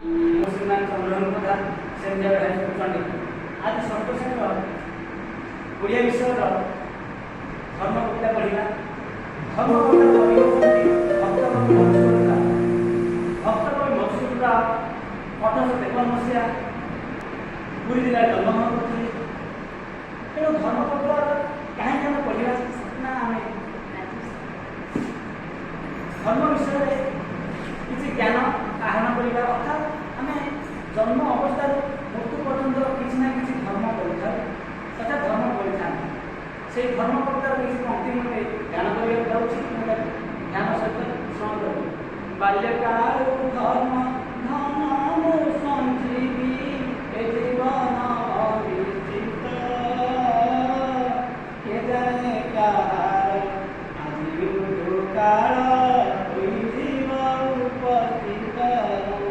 श्रीमान Chandramohan Pradhan saint Xavier high school Chandigarh. आज षष्ठ श्रेणी ओडिया विषय धर्म कविता पढ़ा। धर्म कविता भक्तकवि मधुसूदन राव 1853 मसीहा पुरी जिले जन्मग्रहण करते। तेणु धर्म कविता कहीं पढ़ा ना आम धर्म विषय किसी ज्ञान आहरण करवा अर्थात आम जन्म अवस्था मृत्यु पर्यंत किसी ना कि धर्म पढ़ा तथा धर्म पढ़ा से धर्म कवितार किसी पंक्ति मते ध्यान करने ध्यान सहित श्रवण कर। बाल्यकाल धर्म